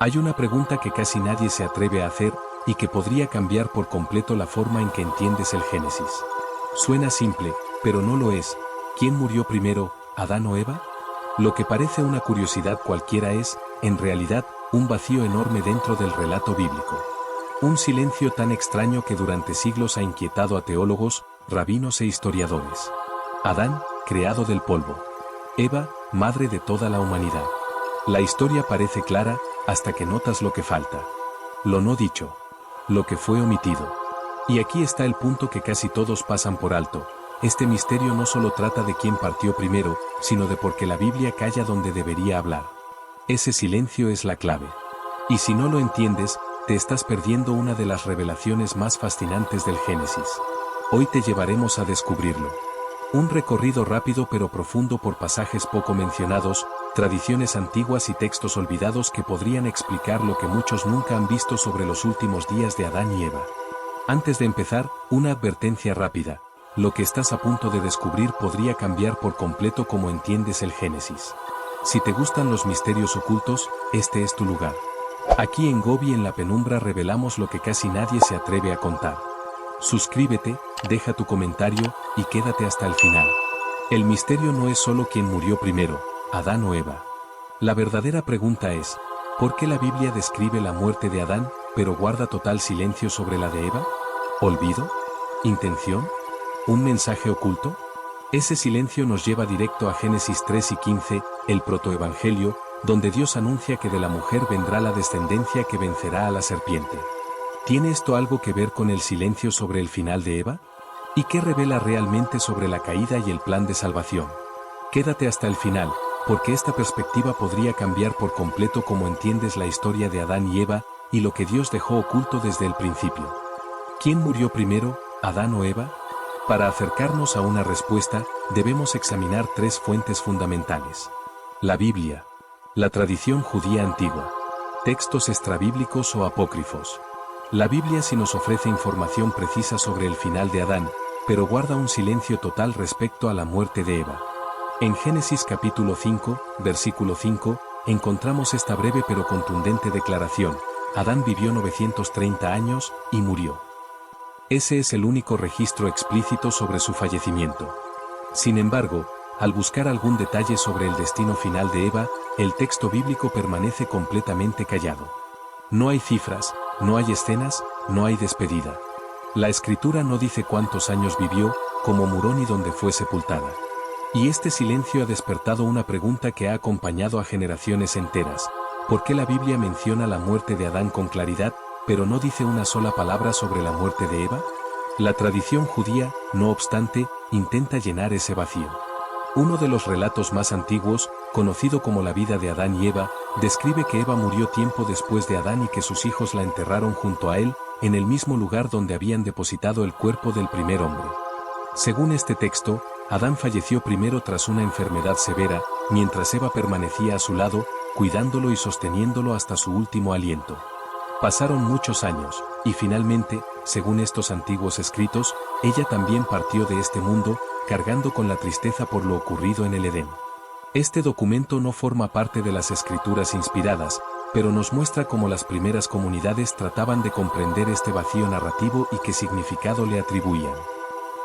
Hay una pregunta que casi nadie se atreve a hacer, y que podría cambiar por completo la forma en que entiendes el Génesis. Suena simple, pero no lo es. ¿Quién murió primero, Adán o Eva? Lo que parece una curiosidad cualquiera es, en realidad, un vacío enorme dentro del relato bíblico. Un silencio tan extraño que durante siglos ha inquietado a teólogos, rabinos e historiadores. Adán, creado del polvo. Eva, madre de toda la humanidad. La historia parece clara, hasta que notas lo que falta. Lo no dicho. Lo que fue omitido. Y aquí está el punto que casi todos pasan por alto. Este misterio no solo trata de quién partió primero, sino de por qué la Biblia calla donde debería hablar. Ese silencio es la clave. Y si no lo entiendes, te estás perdiendo una de las revelaciones más fascinantes del Génesis. Hoy te llevaremos a descubrirlo. Un recorrido rápido pero profundo por pasajes poco mencionados, tradiciones antiguas y textos olvidados que podrían explicar lo que muchos nunca han visto sobre los últimos días de Adán y Eva. Antes de empezar, una advertencia rápida. Lo que estás a punto de descubrir podría cambiar por completo cómo entiendes el Génesis. Si te gustan los misterios ocultos, este es tu lugar. Aquí en Gobi en la penumbra revelamos lo que casi nadie se atreve a contar. Suscríbete, deja tu comentario, y quédate hasta el final. El misterio no es solo quién murió primero, Adán o Eva. La verdadera pregunta es, ¿por qué la Biblia describe la muerte de Adán, pero guarda total silencio sobre la de Eva? ¿Olvido? ¿Intención? ¿Un mensaje oculto? Ese silencio nos lleva directo a Génesis 3 y 15, el protoevangelio, donde Dios anuncia que de la mujer vendrá la descendencia que vencerá a la serpiente. ¿Tiene esto algo que ver con el silencio sobre el final de Eva? ¿Y qué revela realmente sobre la caída y el plan de salvación? Quédate hasta el final, porque esta perspectiva podría cambiar por completo cómo entiendes la historia de Adán y Eva, y lo que Dios dejó oculto desde el principio. ¿Quién murió primero, Adán o Eva? Para acercarnos a una respuesta, debemos examinar tres fuentes fundamentales. La Biblia. La tradición judía antigua. Textos extrabíblicos o apócrifos. La Biblia sí nos ofrece información precisa sobre el final de Adán, pero guarda un silencio total respecto a la muerte de Eva. En Génesis capítulo 5, versículo 5, encontramos esta breve pero contundente declaración: Adán vivió 930 años, y murió. Ese es el único registro explícito sobre su fallecimiento. Sin embargo, al buscar algún detalle sobre el destino final de Eva, el texto bíblico permanece completamente callado. No hay cifras, no hay escenas, no hay despedida. La escritura no dice cuántos años vivió, cómo murió ni dónde fue sepultada. Y este silencio ha despertado una pregunta que ha acompañado a generaciones enteras. ¿Por qué la Biblia menciona la muerte de Adán con claridad, pero no dice una sola palabra sobre la muerte de Eva? La tradición judía, no obstante, intenta llenar ese vacío. Uno de los relatos más antiguos, conocido como la vida de Adán y Eva, describe que Eva murió tiempo después de Adán y que sus hijos la enterraron junto a él, en el mismo lugar donde habían depositado el cuerpo del primer hombre. Según este texto, Adán falleció primero tras una enfermedad severa, mientras Eva permanecía a su lado, cuidándolo y sosteniéndolo hasta su último aliento. Pasaron muchos años, y finalmente, según estos antiguos escritos, ella también partió de este mundo, cargando con la tristeza por lo ocurrido en el Edén. Este documento no forma parte de las escrituras inspiradas, pero nos muestra cómo las primeras comunidades trataban de comprender este vacío narrativo y qué significado le atribuían.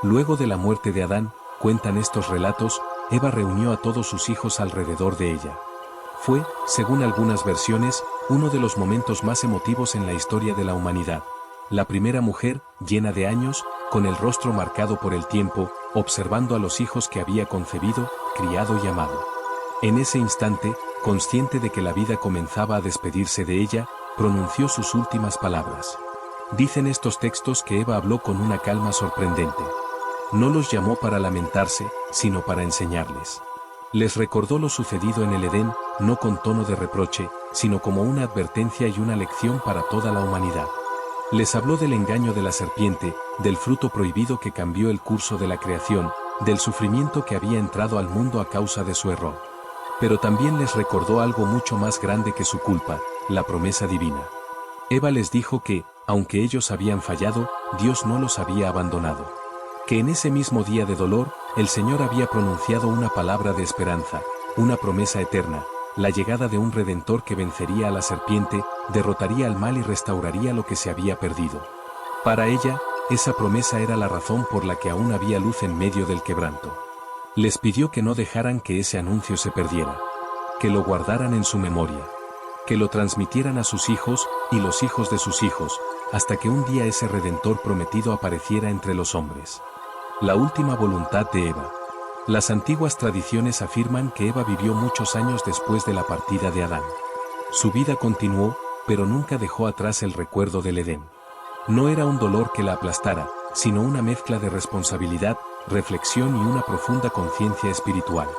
Luego de la muerte de Adán, cuentan estos relatos, Eva reunió a todos sus hijos alrededor de ella. Fue, según algunas versiones, uno de los momentos más emotivos en la historia de la humanidad. La primera mujer, llena de años, con el rostro marcado por el tiempo, observando a los hijos que había concebido, criado y amado. En ese instante, consciente de que la vida comenzaba a despedirse de ella, pronunció sus últimas palabras. Dicen estos textos que Eva habló con una calma sorprendente. No los llamó para lamentarse, sino para enseñarles. Les recordó lo sucedido en el Edén, no con tono de reproche, sino como una advertencia y una lección para toda la humanidad. Les habló del engaño de la serpiente, del fruto prohibido que cambió el curso de la creación, del sufrimiento que había entrado al mundo a causa de su error. Pero también les recordó algo mucho más grande que su culpa, la promesa divina. Eva les dijo que, aunque ellos habían fallado, Dios no los había abandonado. Que en ese mismo día de dolor, el Señor había pronunciado una palabra de esperanza, una promesa eterna, la llegada de un Redentor que vencería a la serpiente, derrotaría al mal y restauraría lo que se había perdido. Para ella, esa promesa era la razón por la que aún había luz en medio del quebranto. Les pidió que no dejaran que ese anuncio se perdiera, que lo guardaran en su memoria, que lo transmitieran a sus hijos y los hijos de sus hijos, hasta que un día ese Redentor prometido apareciera entre los hombres. La última voluntad de Eva. Las antiguas tradiciones afirman que Eva vivió muchos años después de la partida de Adán. Su vida continuó, pero nunca dejó atrás el recuerdo del Edén. No era un dolor que la aplastara, sino una mezcla de responsabilidad, reflexión y una profunda conciencia espiritual.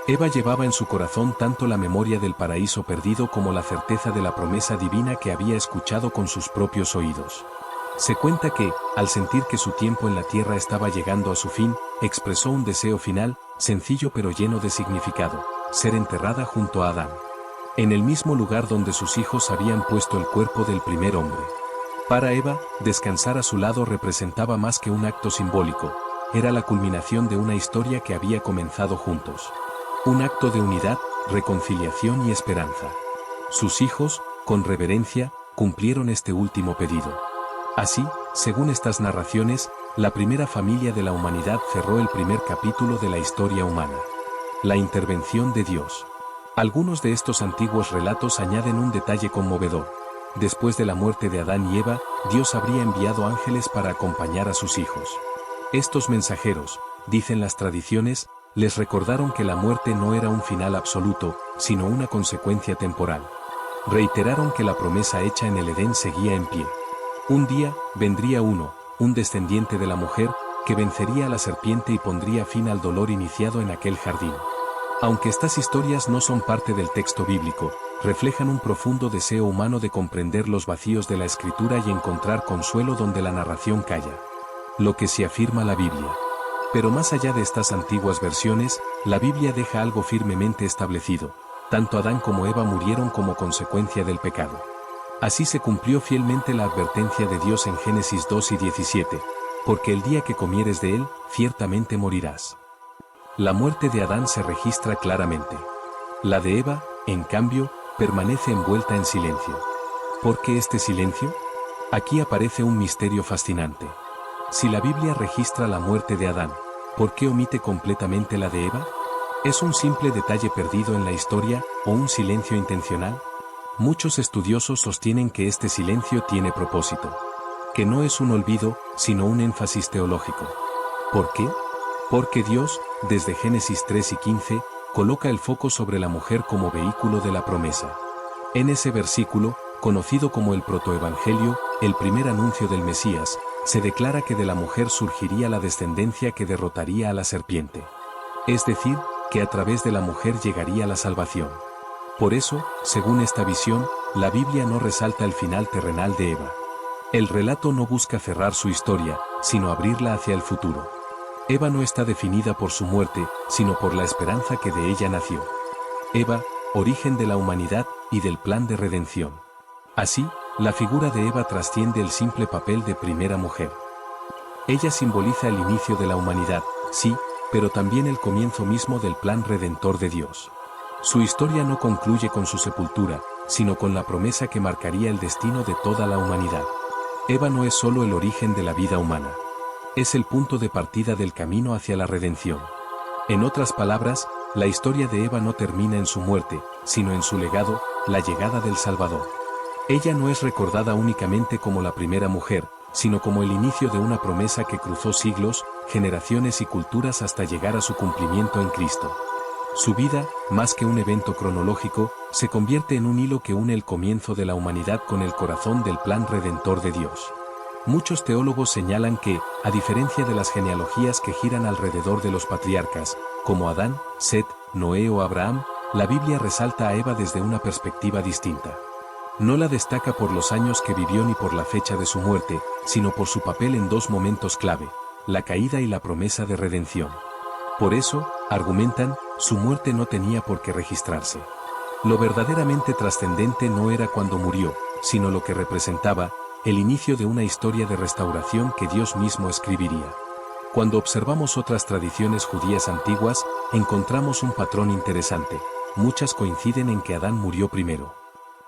Eva llevaba en su corazón tanto la memoria del paraíso perdido como la certeza de la promesa divina que había escuchado con sus propios oídos. Se cuenta que, al sentir que su tiempo en la tierra estaba llegando a su fin, expresó un deseo final, sencillo pero lleno de significado: ser enterrada junto a Adán, en el mismo lugar donde sus hijos habían puesto el cuerpo del primer hombre. Para Eva, descansar a su lado representaba más que un acto simbólico, era la culminación de una historia que había comenzado juntos. Un acto de unidad, reconciliación y esperanza. Sus hijos, con reverencia, cumplieron este último pedido. Así, según estas narraciones, la primera familia de la humanidad cerró el primer capítulo de la historia humana. La intervención de Dios. Algunos de estos antiguos relatos añaden un detalle conmovedor. Después de la muerte de Adán y Eva, Dios habría enviado ángeles para acompañar a sus hijos. Estos mensajeros, dicen las tradiciones, les recordaron que la muerte no era un final absoluto, sino una consecuencia temporal. Reiteraron que la promesa hecha en el Edén seguía en pie. Un día, vendría uno, un descendiente de la mujer, que vencería a la serpiente y pondría fin al dolor iniciado en aquel jardín. Aunque estas historias no son parte del texto bíblico, reflejan un profundo deseo humano de comprender los vacíos de la Escritura y encontrar consuelo donde la narración calla. Lo que sí afirma la Biblia. Pero más allá de estas antiguas versiones, la Biblia deja algo firmemente establecido: tanto Adán como Eva murieron como consecuencia del pecado. Así se cumplió fielmente la advertencia de Dios en Génesis 2 y 17, porque el día que comieres de él, ciertamente morirás. La muerte de Adán se registra claramente. La de Eva, en cambio, permanece envuelta en silencio. ¿Por qué este silencio? Aquí aparece un misterio fascinante. Si la Biblia registra la muerte de Adán, ¿por qué omite completamente la de Eva? ¿Es un simple detalle perdido en la historia, o un silencio intencional? Muchos estudiosos sostienen que este silencio tiene propósito. Que no es un olvido, sino un énfasis teológico. ¿Por qué? Porque Dios, desde Génesis 3 y 15, coloca el foco sobre la mujer como vehículo de la promesa. En ese versículo, conocido como el protoevangelio, el primer anuncio del Mesías, se declara que de la mujer surgiría la descendencia que derrotaría a la serpiente. Es decir, que a través de la mujer llegaría la salvación. Por eso, según esta visión, la Biblia no resalta el final terrenal de Eva. El relato no busca cerrar su historia, sino abrirla hacia el futuro. Eva no está definida por su muerte, sino por la esperanza que de ella nació. Eva, origen de la humanidad y del plan de redención. Así, la figura de Eva trasciende el simple papel de primera mujer. Ella simboliza el inicio de la humanidad, sí, pero también el comienzo mismo del plan redentor de Dios. Su historia no concluye con su sepultura, sino con la promesa que marcaría el destino de toda la humanidad. Eva no es solo el origen de la vida humana. Es el punto de partida del camino hacia la redención. En otras palabras, la historia de Eva no termina en su muerte, sino en su legado, la llegada del Salvador. Ella no es recordada únicamente como la primera mujer, sino como el inicio de una promesa que cruzó siglos, generaciones y culturas hasta llegar a su cumplimiento en Cristo. Su vida, más que un evento cronológico, se convierte en un hilo que une el comienzo de la humanidad con el corazón del plan redentor de Dios. Muchos teólogos señalan que, a diferencia de las genealogías que giran alrededor de los patriarcas, como Adán, Set, Noé o Abraham, la Biblia resalta a Eva desde una perspectiva distinta. No la destaca por los años que vivió ni por la fecha de su muerte, sino por su papel en dos momentos clave: la caída y la promesa de redención. Por eso, argumentan, su muerte no tenía por qué registrarse. Lo verdaderamente trascendente no era cuando murió, sino lo que representaba, el inicio de una historia de restauración que Dios mismo escribiría. Cuando observamos otras tradiciones judías antiguas, encontramos un patrón interesante. muchas coinciden en que Adán murió primero.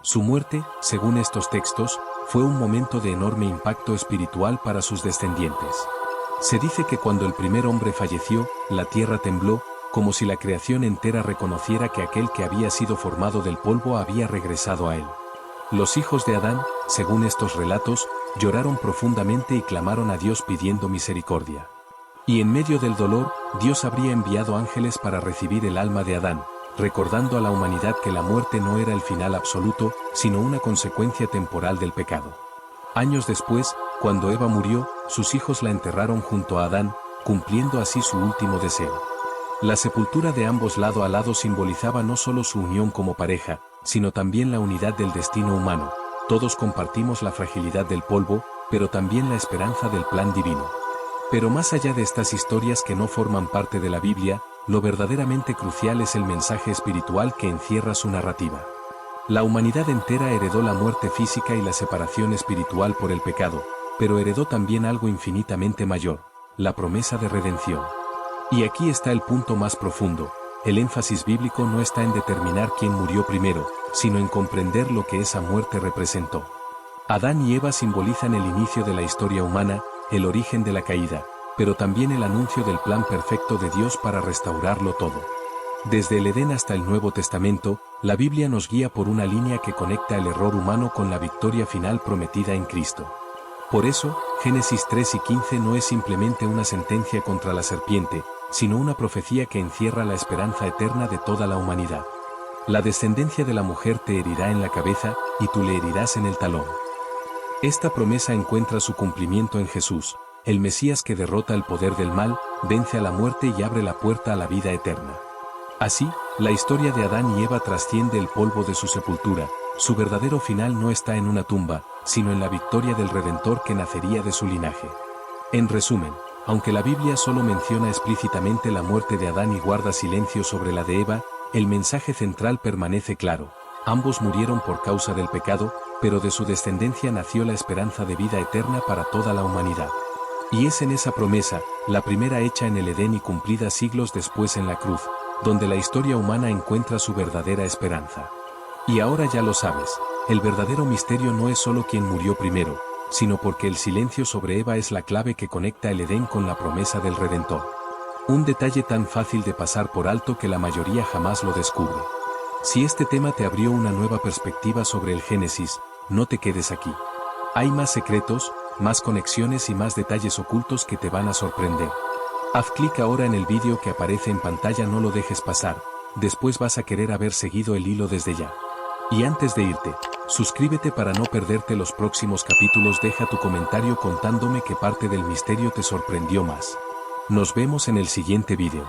Su muerte, según estos textos, fue un momento de enorme impacto espiritual para sus descendientes. Se dice que cuando el primer hombre falleció, la tierra tembló, como si la creación entera reconociera que aquel que había sido formado del polvo había regresado a él. Los hijos de Adán, según estos relatos, lloraron profundamente y clamaron a Dios pidiendo misericordia. Y en medio del dolor, Dios habría enviado ángeles para recibir el alma de Adán, recordando a la humanidad que la muerte no era el final absoluto, sino una consecuencia temporal del pecado. Años después, cuando Eva murió, sus hijos la enterraron junto a Adán, cumpliendo así su último deseo. La sepultura de ambos lado a lado simbolizaba no solo su unión como pareja, sino también la unidad del destino humano. Todos compartimos la fragilidad del polvo, pero también la esperanza del plan divino. Pero más allá de estas historias que no forman parte de la Biblia, lo verdaderamente crucial es el mensaje espiritual que encierra su narrativa. La humanidad entera heredó la muerte física y la separación espiritual por el pecado, pero heredó también algo infinitamente mayor, la promesa de redención. Y aquí está el punto más profundo. El énfasis bíblico no está en determinar quién murió primero, sino en comprender lo que esa muerte representó. Adán y Eva simbolizan el inicio de la historia humana, el origen de la caída, pero también el anuncio del plan perfecto de Dios para restaurarlo todo. Desde el Edén hasta el Nuevo Testamento, la Biblia nos guía por una línea que conecta el error humano con la victoria final prometida en Cristo. Por eso, Génesis 3 y 15 no es simplemente una sentencia contra la serpiente, sino una profecía que encierra la esperanza eterna de toda la humanidad. La descendencia de la mujer te herirá en la cabeza, y tú le herirás en el talón. Esta promesa encuentra su cumplimiento en Jesús, el Mesías que derrota el poder del mal, vence a la muerte y abre la puerta a la vida eterna. Así, la historia de Adán y Eva trasciende el polvo de su sepultura. Su verdadero final no está en una tumba, sino en la victoria del Redentor que nacería de su linaje. En resumen, aunque la Biblia solo menciona explícitamente la muerte de Adán y guarda silencio sobre la de Eva, el mensaje central permanece claro. Ambos murieron por causa del pecado, pero de su descendencia nació la esperanza de vida eterna para toda la humanidad. Y es en esa promesa, la primera hecha en el Edén y cumplida siglos después en la cruz, donde la historia humana encuentra su verdadera esperanza. Y ahora ya lo sabes, el verdadero misterio no es solo quién murió primero, sino porque el silencio sobre Eva es la clave que conecta el Edén con la promesa del Redentor. Un detalle tan fácil de pasar por alto que la mayoría jamás lo descubre. Si este tema te abrió una nueva perspectiva sobre el Génesis, no te quedes aquí. Hay más secretos, más conexiones y más detalles ocultos que te van a sorprender. Haz clic ahora en el vídeo que aparece en pantalla, no lo dejes pasar, después vas a querer haber seguido el hilo desde ya. Y antes de irte, suscríbete para no perderte los próximos capítulos, deja tu comentario contándome qué parte del misterio te sorprendió más. Nos vemos en el siguiente vídeo.